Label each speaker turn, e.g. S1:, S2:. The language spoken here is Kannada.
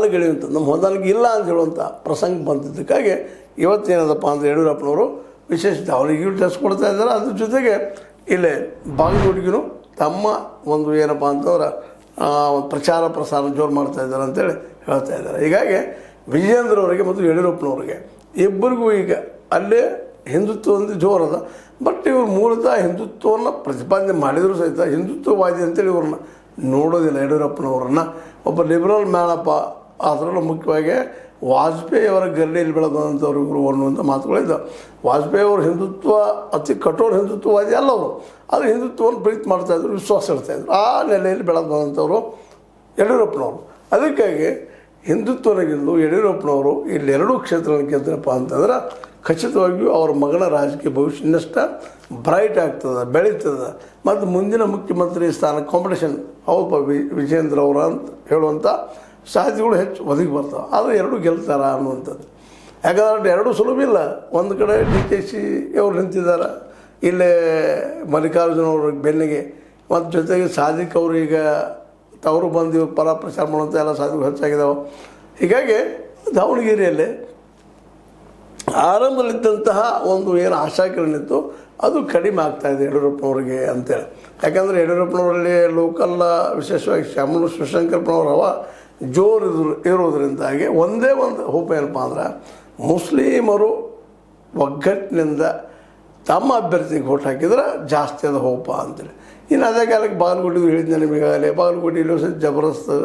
S1: ಹೊಂದಾಣಿಕೆಯುವಂಥ ನಮ್ಮ ಹೊಂದಾಣಿಕೆ ಇಲ್ಲ ಅಂತ ಹೇಳುವಂಥ ಪ್ರಸಂಗ ಬಂದಿದ್ದಕ್ಕಾಗಿ ಇವತ್ತೇನದಪ್ಪ ಅಂದರೆ ಯಡಿಯೂರಪ್ಪನವರು ವಿಶೇಷ ಅವರಿಗೆ ಟೆಸ್ಟ್ ಕೊಡ್ತಾ ಇದ್ದಾರೆ. ಅದ್ರ ಜೊತೆಗೆ ಇಲ್ಲೇ ಬಾಗಲಕೋಟೆಗೂ ತಮ್ಮ ಒಂದು ಏನಪ್ಪ ಅಂತಂದ್ರೆ ಪ್ರಚಾರ ಪ್ರಸಾರ ಜೋರು ಮಾಡ್ತಾ ಇದ್ದಾರೆ ಅಂತೇಳಿ ಹೇಳ್ತಾ ಇದ್ದಾರೆ. ಹೀಗಾಗಿ ವಿಜಯೇಂದ್ರ ಅವರಿಗೆ ಮತ್ತು ಯಡಿಯೂರಪ್ಪನವ್ರಿಗೆ ಇಬ್ಬರಿಗೂ ಈಗ ಅಲ್ಲೇ ಹಿಂದುತ್ವ ಒಂದು ಜೋರದ. ಬಟ್ ಇವರು ಮೂಲತಃ ಹಿಂದುತ್ವವನ್ನು ಪ್ರತಿಪಾದನೆ ಮಾಡಿದರೂ ಸಹಿತ ಹಿಂದುತ್ವವಾದಿ ಅಂತೇಳಿ ಇವ್ರನ್ನ ನೋಡೋದಿಲ್ಲ. ಯಡಿಯೂರಪ್ಪನವ್ರನ್ನ ಒಬ್ಬ ಲಿಬರಲ್ ಮ್ಯಾನಪ್ಪ, ಅದರಲ್ಲೂ ಮುಖ್ಯವಾಗಿ ವಾಜಪೇಯಿ ಅವರ ಗರಡಿಯಲ್ಲಿ ಬೆಳೆದಂಥವ್ರು ಇವರು ಅನ್ನುವಂಥ ಮಾತುಗಳಿದ್ದಾವೆ. ವಾಜಪೇಯಿ ಅವರು ಹಿಂದುತ್ವ ಅತಿ ಕಠೋರ ಹಿಂದುತ್ವವಾದಿ ಅಲ್ಲ ಅವರು, ಆದರೆ ಹಿಂದುತ್ವವನ್ನು ಪ್ರೀತಿ ಮಾಡ್ತಾಯಿದ್ರು, ವಿಶ್ವಾಸ ಇಡ್ತಾಯಿದ್ರು. ಆ ನೆಲೆಯಲ್ಲಿ ಬೆಳೆದು ಬಂದಂಥವ್ರು ಯಡಿಯೂರಪ್ಪನವರು. ಅದಕ್ಕಾಗಿ ಹಿಂದುತ್ವನಿಗಿಂದು ಯಡಿಯೂರಪ್ಪನವರು ಇಲ್ಲೆರಡೂ ಕ್ಷೇತ್ರಗಳನ್ನು ಗೆದ್ದರಪ್ಪ ಅಂತಂದ್ರೆ ಖಚಿತವಾಗಿಯೂ ಅವ್ರ ಮಗನ ರಾಜಕೀಯ ಭವಿಷ್ಯ ಇನ್ನಷ್ಟು ಬ್ರೈಟ್ ಆಗ್ತದೆ, ಬೆಳೀತದೆ. ಮತ್ತು ಮುಂದಿನ ಮುಖ್ಯಮಂತ್ರಿ ಸ್ಥಾನ ಕಾಂಪಿಟೇಷನ್ ಹೌದಪ್ಪ ವಿಜಯೇಂದ್ರ ಅವರ ಅಂತ ಹೇಳುವಂಥ ಸಾಧ್ಯತೆಗಳು ಹೆಚ್ಚು ಒದಗಿ ಬರ್ತವೆ. ಆದರೆ ಎರಡೂ ಗೆಲ್ತಾರ ಅನ್ನುವಂಥದ್ದು. ಯಾಕಂದ್ರೆ ಎರಡೂ ಸುಲಭ ಇಲ್ಲ. ಒಂದು ಕಡೆ DKC ಅವರು ನಿಂತಿದ್ದಾರೆ, ಇಲ್ಲೇ ಮಲ್ಲಿಕಾರ್ಜುನ ಅವ್ರ ಬೆನ್ನಿಗೆ, ಮತ್ತು ಜೊತೆಗೆ ಸಾದಿಕ್ ಅವರು ಈಗ ತವರು ಬಂದು ಪರ ಪ್ರಚಾರ ಮಾಡುವಂಥ ಎಲ್ಲ ಸಾಧ್ಯತೆಗಳು ಹೆಚ್ಚಾಗಿದ್ದಾವೆ. ಹೀಗಾಗಿ ದಾವಣಗೆರೆಯಲ್ಲಿ ಆರಂಭದಲ್ಲಿದ್ದಂತಹ ಒಂದು ಏನು ಆಶಾಕಿರಣಿತ್ತು ಅದು ಕಡಿಮೆ ಆಗ್ತಾಯಿದೆ ಯಡಿಯೂರಪ್ಪನವ್ರಿಗೆ ಅಂತೇಳಿ. ಯಾಕಂದರೆ ಯಡಿಯೂರಪ್ಪನವರಲ್ಲಿ ಲೋಕಲ್ ವಿಶೇಷವಾಗಿ ಶಾಮನೂರು ಶಿವಶಂಕರಪ್ಪನವ್ರ ಹವ ಜೋರು ಇರೋದ್ರಿಂದಾಗಿ ಒಂದೇ ಒಂದು ಹೋಪ್ ಏನಪ್ಪ ಅಂದ್ರೆ ಮುಸ್ಲಿಮರು ಒಗ್ಗಟ್ಟಿನಿಂದ ತಮ್ಮ ಅಭ್ಯರ್ಥಿಗೆ ಓಟ್ ಹಾಕಿದ್ರೆ ಜಾಸ್ತಿ ಅದು ಹೋಪ ಅಂತೇಳಿ. ಇನ್ನು ಅದೇ ಕಾಲಕ್ಕೆ ಬಾಗಲಕೋಟೆಗೂ ಹೇಳಿದ್ದೆ ನಿಮಗಾಗಲೇ, ಬಾಗಲಕೋಟೆಯಲ್ಲೂ ಸಹ ಜಬರ್ದಸ್ತ್